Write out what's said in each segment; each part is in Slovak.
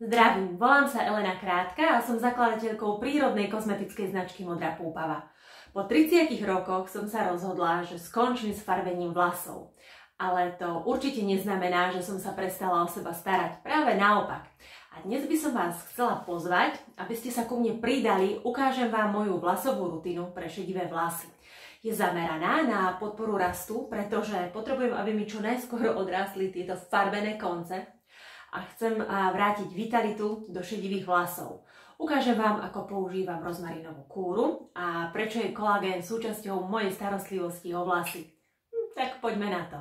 Zdravím, volám sa Elena Krátka a som zakladateľkou prírodnej kozmetickej značky Modrá púpava. Po 30 rokoch som sa rozhodla, že skončím s farbením vlasov. Ale to určite neznamená, že som sa prestala o seba starať. Práve naopak. A dnes by som vás chcela pozvať, aby ste sa ku mne pridali, ukážem vám moju vlasovú rutinu pre šedivé vlasy. Je zameraná na podporu rastu, pretože potrebujem, aby mi čo najskôr odrástli tieto farbené konce. A chcem vrátiť vitalitu do šedivých vlasov. Ukážem vám, ako používam rozmarinovú kúru a prečo je kolagén súčasťou mojej starostlivosti o vlasy. Tak poďme na to.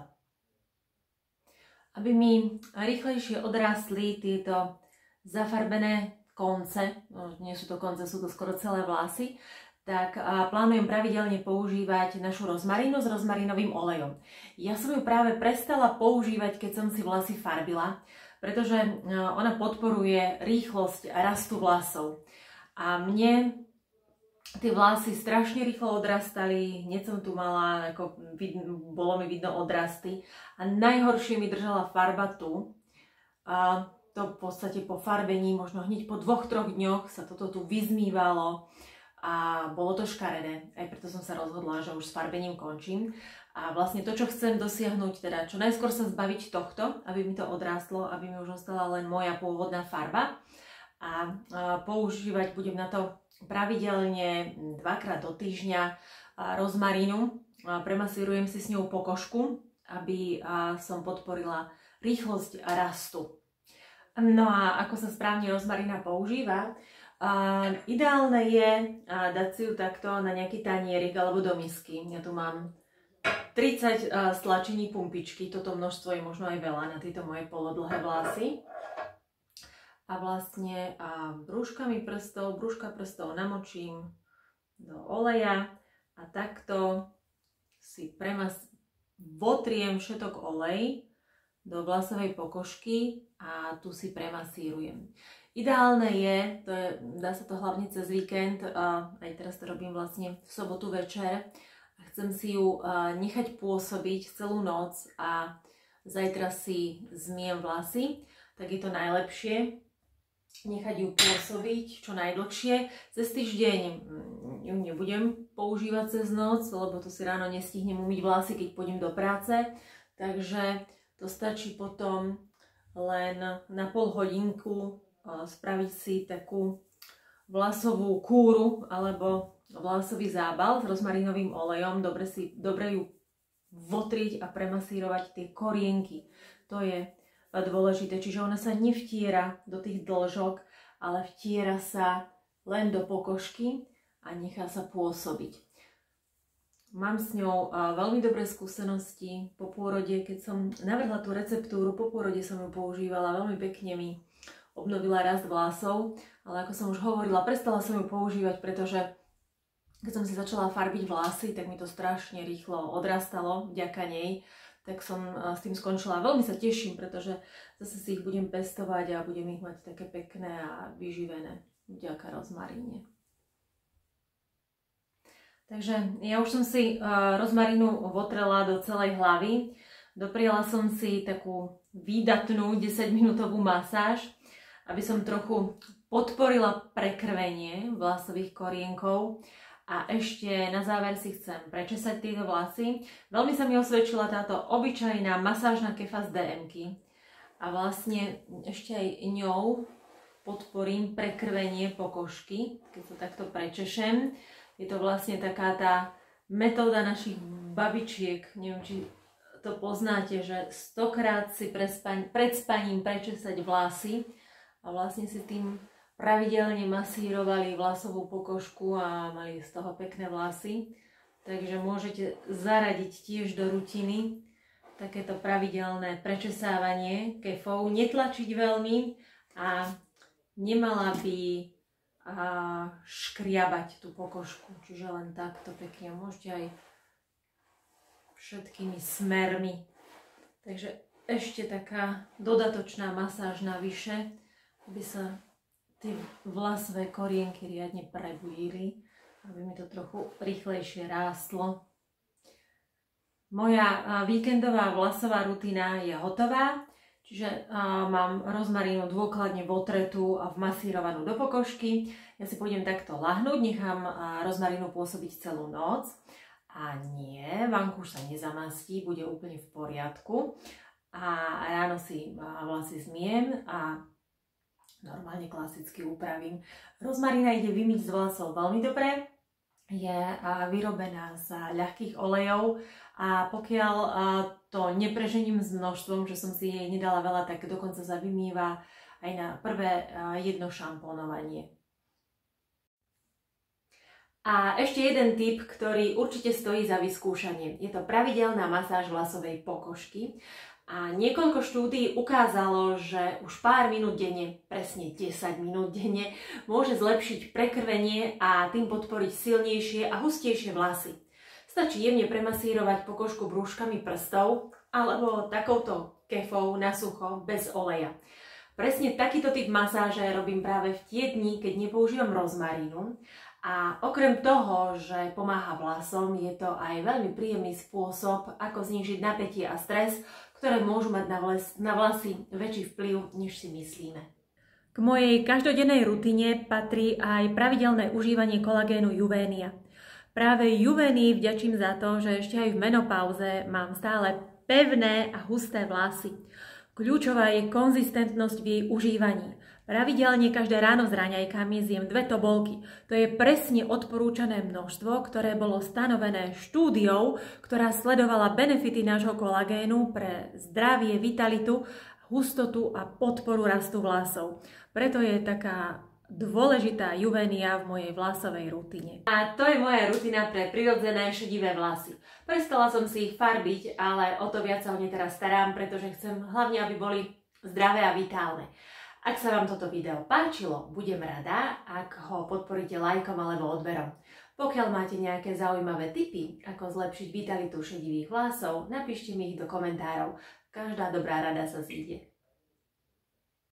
Aby mi rýchlejšie odrástli tieto zafarbené konce, nie sú to konce, sú to skoro celé vlasy, tak plánujem pravidelne používať našu rozmarinu s rozmarinovým olejom. Ja som ju práve prestala používať, keď som si vlasy farbila, pretože ona podporuje rýchlosť rastu vlasov. A mne tie vlasy strašne rýchlo odrastali, hneď som tu mala, bolo mi vidno odrasty. A najhoršie mi držala farba tu. A to v podstate po farbení, možno hneď po 2-3 dňoch sa toto tu vyzmývalo. A bolo to škaredé, aj preto som sa rozhodla, že už s farbením končím. A vlastne to, čo chcem dosiahnuť, teda čo najskôr sa zbaviť tohto, aby mi to odrástlo, aby mi už ostala len moja pôvodná farba. A používať budem na to pravidelne 2-krát do týždňa rozmarínu. Premasírujem si s ňou pokožku, aby som podporila rýchlosť rastu. No a ako sa správne rozmarina používa? Ideálne je dať si ju takto na nejaký tanierik alebo do misky. Ja tu mám 30 stlačení pumpičky, toto množstvo je možno aj veľa na tieto moje polodlhé vlasy. A vlastne brúška prstov namočím do oleja a takto si votriem všetok olej do vlasovej pokožky a tu si premasírujem. Ideálne je, dá sa to hlavne cez víkend, aj teraz to robím vlastne v sobotu večer, a chcem si ju nechať pôsobiť celú noc a zajtra si zmiem vlasy, tak je to najlepšie nechať ju pôsobiť čo najdlhšie. Cez týždeň ju nebudem používať cez noc, lebo to si ráno nestihnem umyť vlasy, keď pôjdem do práce, takže to stačí potom len na pol hodinku spraviť si takú vlasovú kúru alebo vlasový zábal s rozmarinovým olejom, dobre ju votriť a premasírovať tie korienky. To je dôležité, čiže ona sa nevtiera do tých dĺžok, ale vtiera sa len do pokožky a nechá sa pôsobiť. Mám s ňou veľmi dobré skúsenosti po pôrode, keď som navrhla tú receptúru, po pôrode som ju používala, veľmi pekne mi obnovila rast vlasov, ale ako som už hovorila, prestala som ju používať, pretože keď som si začala farbiť vlasy, tak mi to strašne rýchlo odrastalo vďaka nej, tak som s tým skončila. Veľmi sa teším, pretože zase si ich budem pestovať a budem ich mať také pekné a vyživené vďaka rozmaríne. Takže ja už som si rozmarinu votrela do celej hlavy. Dopriala som si takú výdatnú 10-minútovú masáž, aby som trochu podporila prekrvenie vlasových korienkov. A ešte na záver si chcem prečesať tieto vlasy. Veľmi sa mi osvedčila táto obyčajná masážna kefa z DM-ky. A vlastne ešte aj ňou podporím prekrvenie pokožky, keď to takto prečešem. Je to vlastne taká tá metóda našich babičiek, neviem, či to poznáte, že 100-krát si pred spaním prečesať vlasy a vlastne si tým pravidelne masírovali vlasovú pokožku a mali z toho pekné vlasy. Takže môžete zaradiť tiež do rutiny takéto pravidelné prečesávanie kefou, netlačiť veľmi a nemala by škriabať tú pokožku, čiže len takto pekne, môžete aj všetkými smermi. Takže ešte taká dodatočná masáž navyše, aby sa tie vlasové korienky riadne prebudili, aby mi to trochu rýchlejšie rástlo. Moja víkendová vlasová rutina je hotová, Čiže mám rozmarínu dôkladne votretú a vmasírovanú do pokožky. Ja si pôjdem takto lahnúť, nechám rozmarínu pôsobiť celú noc. A nie, vankúš sa nezamastí, bude úplne v poriadku. A ráno si vlasy zmiem a normálne klasicky upravím. Rozmarína ide vymyť z vlasov veľmi dobre. Je vyrobená z ľahkých olejov a pokiaľ to neprežením s množstvom, že som si jej nedala veľa, tak dokonca sa vymýva aj na prvé jedno šampónovanie. A ešte jeden tip, ktorý určite stojí za vyskúšanie. Je to pravidelná masáž vlasovej pokožky. A niekoľko štúdií ukázalo, že už pár minút denne, presne 10 minút denne, môže zlepšiť prekrvenie a tým podporiť silnejšie a hustejšie vlasy. Stačí jemne premasírovať pokožku brúškami prstov alebo takouto kefou na sucho bez oleja. Presne takýto typ masáže robím práve v tie dni, keď nepoužívam rozmarínu. A okrem toho, že pomáha vlasom, je to aj veľmi príjemný spôsob, ako znížiť napätie a stres, ktoré môžu mať na vlasy väčší vplyv, než si myslíme. K mojej každodennej rutine patrí aj pravidelné užívanie kolagénu Juvénia. Práve Juvénii vďačím za to, že ešte aj v menopauze mám stále pevné a husté vlasy. Kľúčová je konzistentnosť v jej užívaní. Pravidelne každé ráno s raňajkami zjem 2 tobolky. To je presne odporúčané množstvo, ktoré bolo stanovené štúdiou, ktorá sledovala benefity nášho kolagénu pre zdravie, vitalitu, hustotu a podporu rastu vlasov. Preto je taká dôležitá Juvénia v mojej vlasovej rutine. A to je moja rutina pre prirodzené šedivé vlasy. Prestala som si ich farbiť, ale o to viac sa o ne teraz starám, pretože chcem hlavne, aby boli zdravé a vitálne. Ak sa vám toto video páčilo, budem rada, ak ho podporíte lajkom alebo odberom. Pokiaľ máte nejaké zaujímavé tipy, ako zlepšiť vitalitu šedivých vlasov, napíšte mi ich do komentárov. Každá dobrá rada sa zíde.